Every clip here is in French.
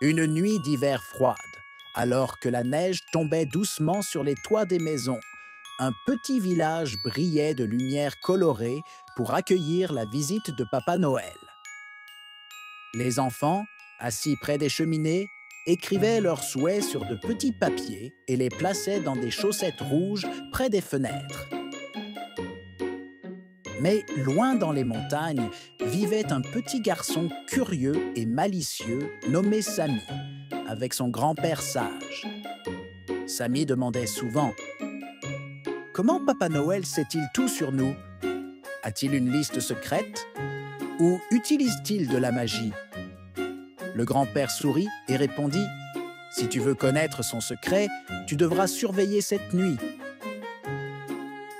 Une nuit d'hiver froide, alors que la neige tombait doucement sur les toits des maisons, un petit village brillait de lumière colorée pour accueillir la visite de Papa Noël. Les enfants, assis près des cheminées, écrivaient leurs souhaits sur de petits papiers et les plaçaient dans des chaussettes rouges près des fenêtres. Mais loin dans les montagnes, vivait un petit garçon curieux et malicieux nommé Samy, avec son grand-père sage. Samy demandait souvent « Comment Papa Noël sait-il tout sur nous? A-t-il une liste secrète? Ou utilise-t-il de la magie ?» Le grand-père sourit et répondit « Si tu veux connaître son secret, tu devras surveiller cette nuit. »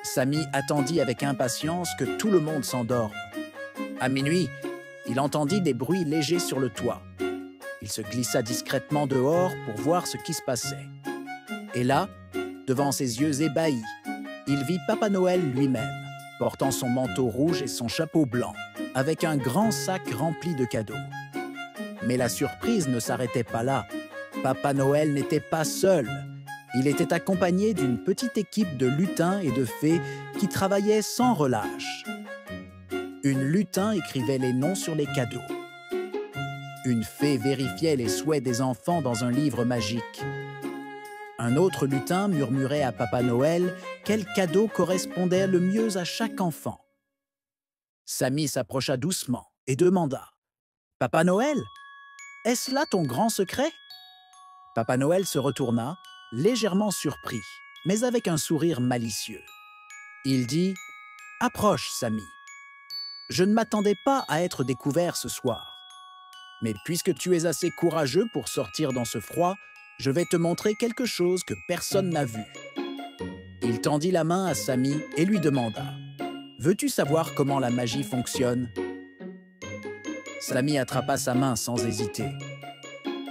Samy attendit avec impatience que tout le monde s'endorme. À minuit, il entendit des bruits légers sur le toit. Il se glissa discrètement dehors pour voir ce qui se passait. Et là, devant ses yeux ébahis, il vit Papa Noël lui-même, portant son manteau rouge et son chapeau blanc, avec un grand sac rempli de cadeaux. Mais la surprise ne s'arrêtait pas là. Papa Noël n'était pas seul. Il était accompagné d'une petite équipe de lutins et de fées qui travaillaient sans relâche. Une lutin écrivait les noms sur les cadeaux. Une fée vérifiait les souhaits des enfants dans un livre magique. Un autre lutin murmurait à Papa Noël quel cadeau correspondait le mieux à chaque enfant. Samy s'approcha doucement et demanda « Papa Noël, est-ce là ton grand secret ?» Papa Noël se retourna, légèrement surpris, mais avec un sourire malicieux. Il dit « Approche, Samy. Je ne m'attendais pas à être découvert ce soir. Mais puisque tu es assez courageux pour sortir dans ce froid, je vais te montrer quelque chose que personne n'a vu. » Il tendit la main à Samy et lui demanda « Veux-tu savoir comment la magie fonctionne ?» Samy attrapa sa main sans hésiter.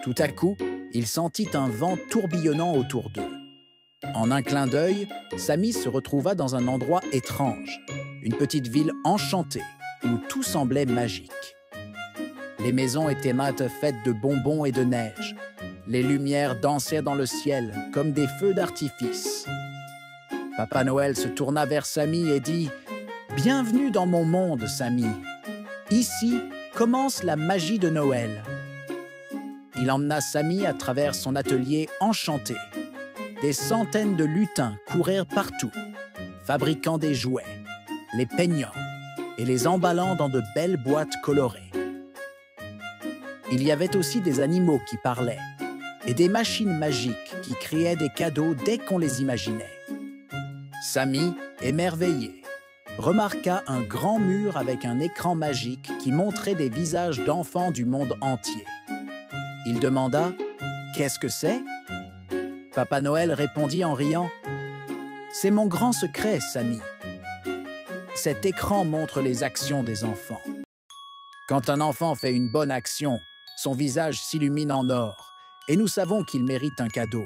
Tout à coup, il sentit un vent tourbillonnant autour d'eux. En un clin d'œil, Samy se retrouva dans un endroit étrange, une petite ville enchantée où tout semblait magique. Les maisons étaient maintes faites de bonbons et de neige. Les lumières dansaient dans le ciel comme des feux d'artifice. Papa Noël se tourna vers Samy et dit « Bienvenue dans mon monde, Samy. Ici commence la magie de Noël. » Il emmena Samy à travers son atelier enchanté. Des centaines de lutins coururent partout, fabriquant des jouets, les peignant et les emballant dans de belles boîtes colorées. Il y avait aussi des animaux qui parlaient et des machines magiques qui créaient des cadeaux dès qu'on les imaginait. Samy, émerveillé, remarqua un grand mur avec un écran magique qui montrait des visages d'enfants du monde entier. Il demanda « Qu'est-ce que c'est ?» Papa Noël répondit en riant « C'est mon grand secret, Samy. Cet écran montre les actions des enfants. Quand un enfant fait une bonne action, son visage s'illumine en or et nous savons qu'il mérite un cadeau.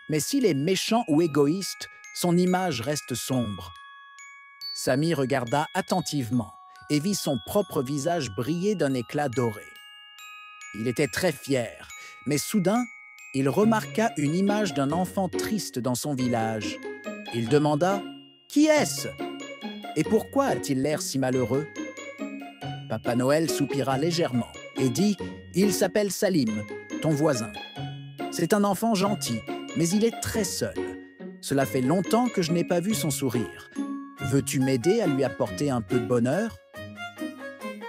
Mais s'il est méchant ou égoïste, son image reste sombre. » Samy regarda attentivement et vit son propre visage briller d'un éclat doré. Il était très fier, mais soudain, il remarqua une image d'un enfant triste dans son village. Il demanda « Qui est-ce? Et pourquoi a-t-il l'air si malheureux ?» Papa Noël soupira légèrement et dit « Il s'appelle Salim, ton voisin. C'est un enfant gentil, mais il est très seul. Cela fait longtemps que je n'ai pas vu son sourire. Veux-tu m'aider à lui apporter un peu de bonheur ?»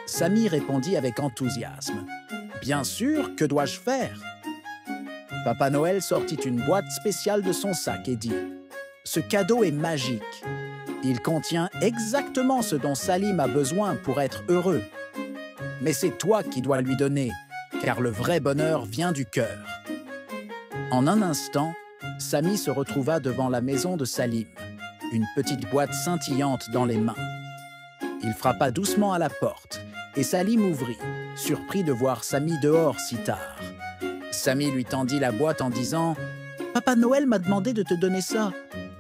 Samy répondit avec enthousiasme. « Bien sûr, que dois-je faire ?» Papa Noël sortit une boîte spéciale de son sac et dit « Ce cadeau est magique. Il contient exactement ce dont Salim a besoin pour être heureux. Mais c'est toi qui dois lui donner, car le vrai bonheur vient du cœur. » En un instant, Samy se retrouva devant la maison de Salim, une petite boîte scintillante dans les mains. Il frappa doucement à la porte et Salim ouvrit, surpris de voir Samy dehors si tard. Samy lui tendit la boîte en disant « Papa Noël m'a demandé de te donner ça. »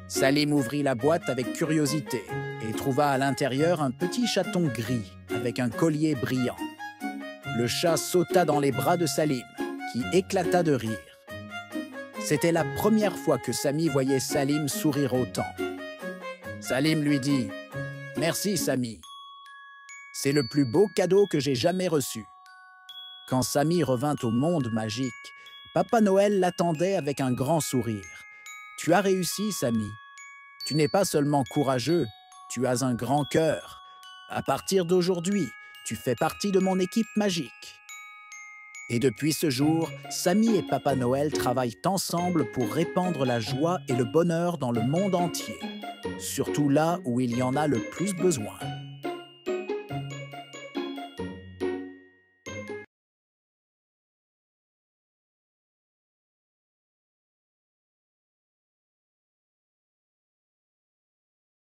Salim ouvrit la boîte avec curiosité et trouva à l'intérieur un petit chaton gris avec un collier brillant. Le chat sauta dans les bras de Salim qui éclata de rire. C'était la première fois que Samy voyait Salim sourire autant. Salim lui dit « Merci, Samy. C'est le plus beau cadeau que j'ai jamais reçu. » Quand Samy revint au monde magique, Papa Noël l'attendait avec un grand sourire. « Tu as réussi, Samy. Tu n'es pas seulement courageux, tu as un grand cœur. À partir d'aujourd'hui, tu fais partie de mon équipe magique. » Et depuis ce jour, Samy et Papa Noël travaillent ensemble pour répandre la joie et le bonheur dans le monde entier, surtout là où il y en a le plus besoin.